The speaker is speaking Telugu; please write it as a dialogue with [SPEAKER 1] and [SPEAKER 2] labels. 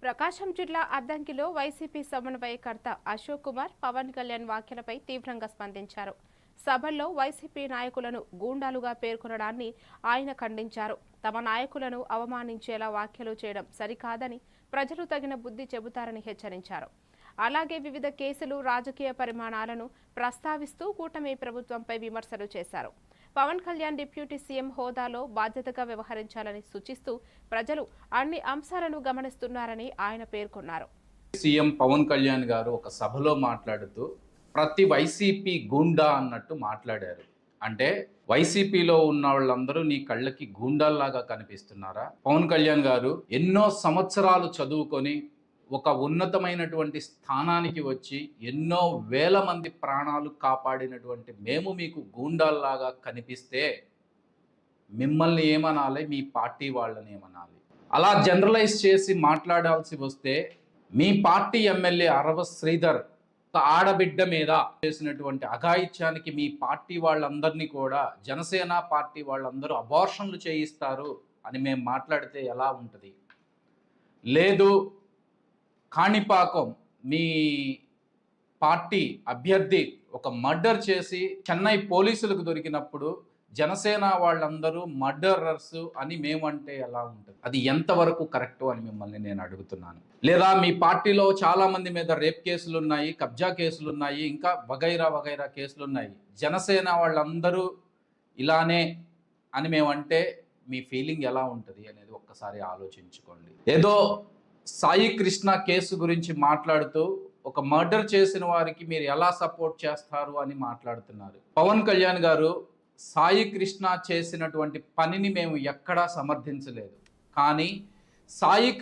[SPEAKER 1] ప్రకాశం జిల్లా అద్దంకిలో వైసీపీ సమన్వయకర్త అశోక్ కుమార్ పవన్ కళ్యాణ్ వ్యాఖ్యలపై తీవ్రంగా స్పందించారు. సభల్లో వైసీపీ నాయకులను గూండాలుగా పేర్కొనడాన్ని ఆయన ఖండించారు. తమ నాయకులను అవమానించేలా వ్యాఖ్యలు చేయడం సరికాదని, ప్రజలు తగిన బుద్ధి చెబుతారని హెచ్చరించారు. అలాగే వివిధ కేసులు, రాజకీయ పరిమాణాలను ప్రస్తావిస్తూ కూటమి ప్రభుత్వంపై విమర్శలు చేశారు. పవన్ కళ్యాణ్ డిప్యూటీ సీఎం హోదాలో బాధ్యతగా వ్యవహరించాలని సూచిస్తూ ప్రజలు అన్ని అంశాలను గమనిస్తున్నారని ఆయన పేర్కొన్నారు.
[SPEAKER 2] సీఎం పవన్ కళ్యాణ్ గారు ఒక సభలో మాట్లాడుతూ ప్రతి వైసీపీ గూండా అన్నట్టు మాట్లాడారు. అంటే వైసీపీలో ఉన్న వాళ్ళందరూ నీ కళ్ళకి గూండాల్లాగా కనిపిస్తున్నారా? పవన్ కళ్యాణ్ గారు ఎన్నో సంవత్సరాలు చదువుకొని ఒక ఉన్నతమైనటువంటి స్థానానికి వచ్చి ఎన్నో వేల మంది ప్రాణాలు కాపాడినటువంటి మేము మీకు గూండాల్లాగా కనిపిస్తే మిమ్మల్ని ఏమనాలి, మీ పార్టీ వాళ్ళని ఏమనాలి? అలా జనరలైజ్ చేసి మాట్లాడాల్సి వస్తే మీ పార్టీ ఎమ్మెల్యే అరవ శ్రీధర్ ఒక ఆడబిడ్డ మీద చేసినటువంటి అఘాయిత్యానికి మీ పార్టీ వాళ్ళందరినీ కూడా జనసేన పార్టీ వాళ్ళందరూ అబార్షన్లు చేయిస్తారు అని మేము మాట్లాడితే ఎలా ఉంటుంది? లేదు, కాణిపాకం మీ పార్టీ అభ్యర్థి ఒక మర్డర్ చేసి చెన్నై పోలీసులకు దొరికినప్పుడు జనసేన వాళ్ళందరూ మర్డరర్స్ అని మేమంటే ఎలా ఉంటుంది? అది ఎంతవరకు కరెక్టు అని మిమ్మల్ని నేను అడుగుతున్నాను. లేదా మీ పార్టీలో చాలా మంది మీద రేప్ కేసులు ఉన్నాయి, కబ్జా కేసులు ఉన్నాయి, ఇంకా వగైరా కేసులు ఉన్నాయి. జనసేన వాళ్ళందరూ ఇలానే అని మేమంటే మీ ఫీలింగ్ ఎలా ఉంటుంది అనేది ఒక్కసారి ఆలోచించుకోండి. ఏదో సాయి కృష్ణ కేసు గురించి మాట్లాడుతూ ఒక మర్డర్ చేసిన వారికి మీరు ఎలా సపోర్ట్ చేస్తారు అని మాట్లాడుతున్నారు. పవన్ కళ్యాణ్ గారు సాయి కృష్ణ చేసినటువంటి పనిని మేము ఎక్కడా సమర్థించలేదు. కానీ సాయి కృష్ణ